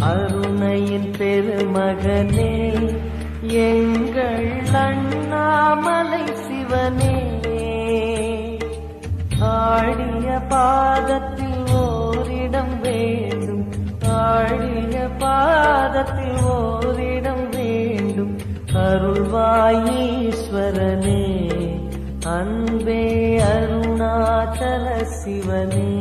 அருணையின் பெருமகனே எங்கள் அண்ணாமலை சிவனே, ஆடிய பாதத்தில் ஓரிடம் வேண்டும், ஆடிய பாதத்தில் ஓரிடம் வேண்டும். அருள்வாயீஸ்வரனே, அன்பே அருணாச்சல சிவனே.